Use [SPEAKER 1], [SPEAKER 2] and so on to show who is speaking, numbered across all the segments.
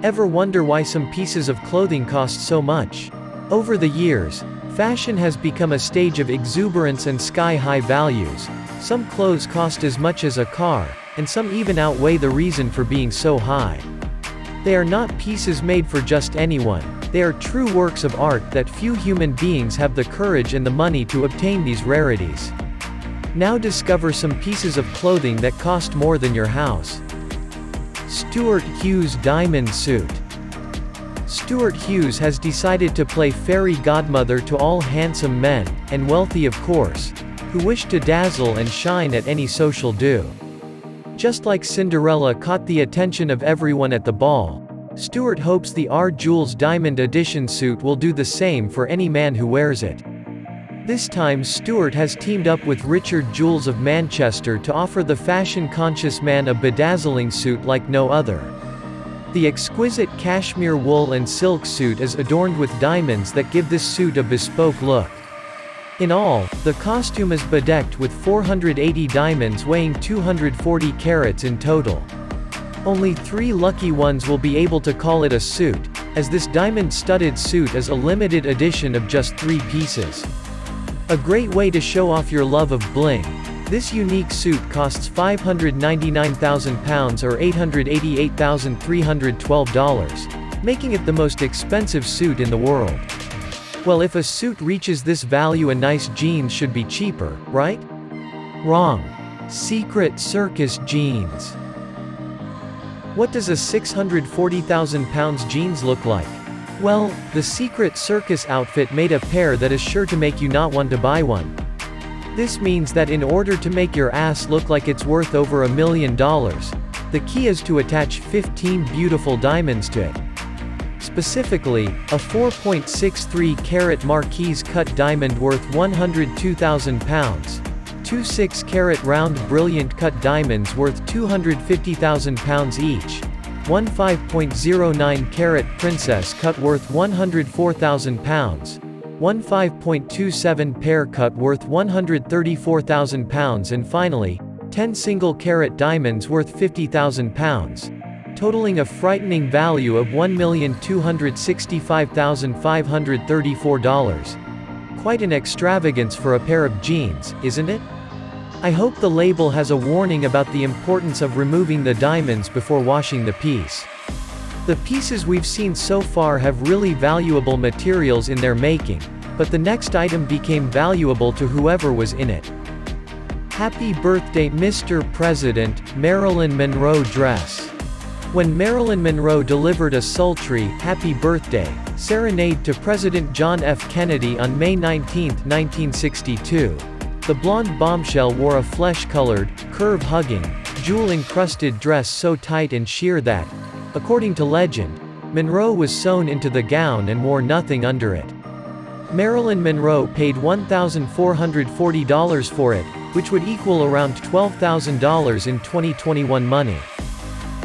[SPEAKER 1] Ever wonder why some pieces of clothing cost so much? Over the years, fashion has become a stage of exuberance and sky-high values. Some clothes cost as much as a car, and some even outweigh the reason for being so high. They are not pieces made for just anyone. They are true works of art that few human beings have the courage and the money to obtain these rarities. Now discover some pieces of clothing that cost more than your house. Stuart Hughes Diamond Suit. Stuart Hughes has decided to play fairy godmother to all handsome men, and wealthy of course, who wish to dazzle and shine at any social do. Just like Cinderella caught the attention of everyone at the ball, Stuart hopes the R. Jules Diamond Edition suit will do the same for any man who wears it. This time Stuart has teamed up with Richard Jules of Manchester to offer the fashion-conscious man a bedazzling suit like no other. The exquisite cashmere wool and silk suit is adorned with diamonds that give this suit a bespoke look. In all, the costume is bedecked with 480 diamonds weighing 240 carats in total. Only 3 lucky ones will be able to call it a suit, as this diamond-studded suit is a limited edition of just 3 pieces. A great way to show off your love of bling. This unique suit costs £599,000 or $888,312, making it the most expensive suit in the world. Well, if a suit reaches this value, a nice jeans should be cheaper, right? Wrong. Secret Circus jeans. What does a £640,000 jeans look like? Well, the Secret Circus outfit made a pair that is sure to make you not want to buy one. This means that in order to make your ass look like it's worth over $1 million, the key is to attach 15 beautiful diamonds to it. Specifically, a 4.63 carat Marquise cut diamond worth £102,000, 2 6-carat round brilliant cut diamonds worth £250,000 each, 1 5.09 carat princess cut worth £104,000, 1 5.27 pear cut worth £134,000, and finally, 10 single carat diamonds worth £50,000, totaling a frightening value of $1,265,534. Quite an extravagance for a pair of jeans, isn't it? I hope the label has a warning about the importance of removing the diamonds before washing the piece. The pieces we've seen so far have really valuable materials in their making, but the next item became valuable to whoever was in it. Happy Birthday Mr. President, Marilyn Monroe dress. When Marilyn Monroe delivered a sultry, "Happy Birthday" serenade to President John F. Kennedy on May 19, 1962, the blonde bombshell wore a flesh-colored, curve-hugging, jewel-encrusted dress so tight and sheer that, according to legend, Monroe was sewn into the gown and wore nothing under it. Marilyn Monroe paid $1,440 for it, which would equal around $12,000 in 2021 money.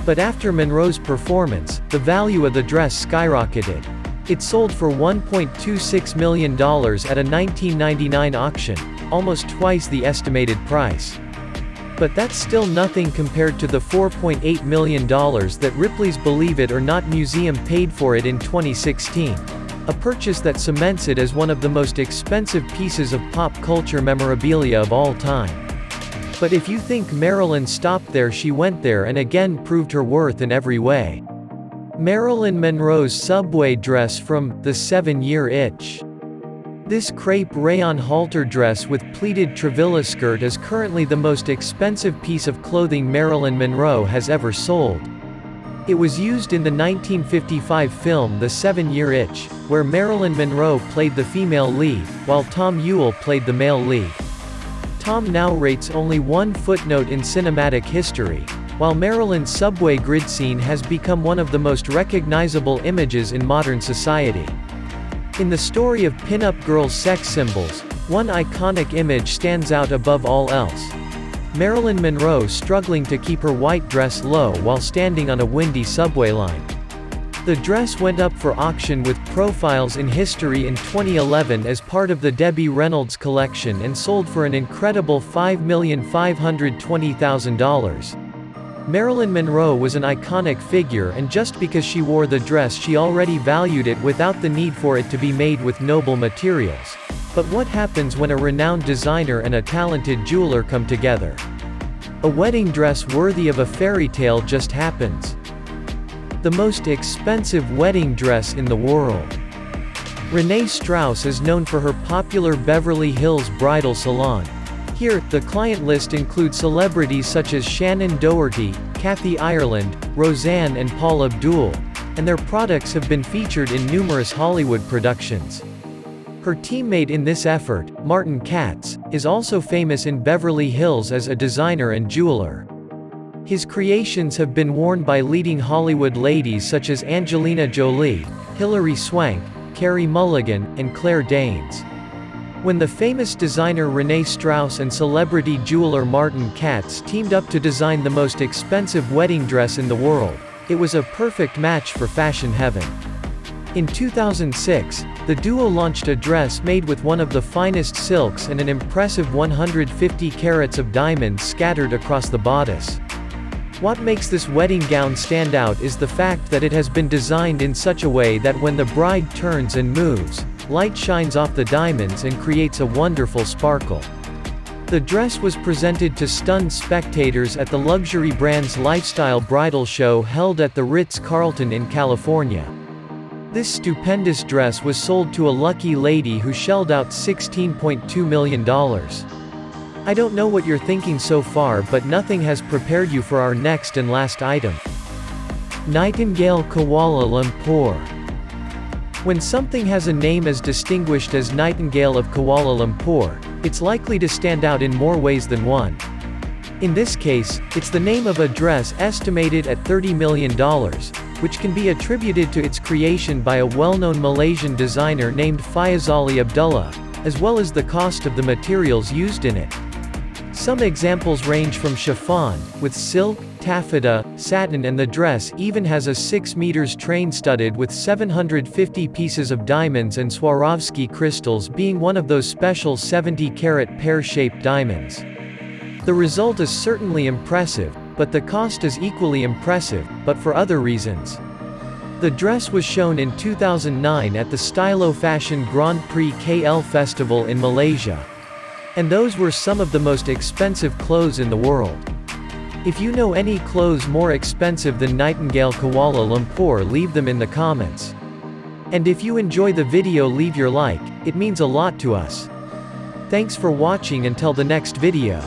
[SPEAKER 1] But after Monroe's performance, the value of the dress skyrocketed. It sold for $1.26 million at a 1999 auction, almost twice the estimated price. But that's still nothing compared to the $4.8 million that Ripley's Believe It or Not museum paid for it in 2016. A purchase that cements it as one of the most expensive pieces of pop culture memorabilia of all time. But if you think Marilyn stopped there, she went there and again proved her worth in every way. Marilyn Monroe's subway dress from The 7-Year Itch. This crepe rayon halter dress with pleated trevilla skirt is currently the most expensive piece of clothing Marilyn Monroe has ever sold. It was used in the 1955 film The 7-Year Itch, where Marilyn Monroe played the female lead, while Tom Ewell played the male lead. Tom now rates only one footnote in cinematic history, while Marilyn's subway grid scene has become one of the most recognizable images in modern society. In the story of pin-up girls' sex symbols, one iconic image stands out above all else. Marilyn Monroe struggling to keep her white dress low while standing on a windy subway line. The dress went up for auction with Profiles in History in 2011 as part of the Debbie Reynolds collection and sold for an incredible $5,520,000. Marilyn Monroe was an iconic figure, and just because she wore the dress she already valued it without the need for it to be made with noble materials. But what happens when a renowned designer and a talented jeweler come together? A wedding dress worthy of a fairy tale just happens. The most expensive wedding dress in the world. Renee Strauss is known for her popular Beverly Hills bridal salon. Here, the client list includes celebrities such as Shannon Doherty, Kathy Ireland, Roseanne and Paula Abdul, and their products have been featured in numerous Hollywood productions. Her teammate in this effort, Martin Katz, is also famous in Beverly Hills as a designer and jeweler. His creations have been worn by leading Hollywood ladies such as Angelina Jolie, Hilary Swank, Carey Mulligan, and Claire Danes. When the famous designer Renee Strauss and celebrity jeweler Martin Katz teamed up to design the most expensive wedding dress in the world, it was a perfect match for fashion heaven. In 2006, the duo launched a dress made with one of the finest silks and an impressive 150 carats of diamonds scattered across the bodice. What makes this wedding gown stand out is the fact that it has been designed in such a way that when the bride turns and moves, light shines off the diamonds and creates a wonderful sparkle. The dress was presented to stunned spectators at the luxury brand's lifestyle bridal show held at the Ritz-Carlton in California. This stupendous dress was sold to a lucky lady who shelled out $16.2 million. I don't know what you're thinking so far, but nothing has prepared you for our next and last item. Nightingale Kuala Lumpur. When something has a name as distinguished as Nightingale of Kuala Lumpur, it's likely to stand out in more ways than one. In this case, it's the name of a dress estimated at $30 million, which can be attributed to its creation by a well-known Malaysian designer named Fayazali Abdullah, as well as the cost of the materials used in it. Some examples range from chiffon, with silk, taffeta, satin, and the dress even has a 6 meters train studded with 750 pieces of diamonds and Swarovski crystals, being one of those special 70-carat pear-shaped diamonds. The result is certainly impressive, but the cost is equally impressive, but for other reasons. The dress was shown in 2009 at the Stylo Fashion Grand Prix KL Festival in Malaysia. And those were some of the most expensive clothes in the world. If you know any clothes more expensive than Nightingale Kuala Lumpur, leave them in the comments. And if you enjoy the video, leave your like, it means a lot to us. Thanks for watching until the next video.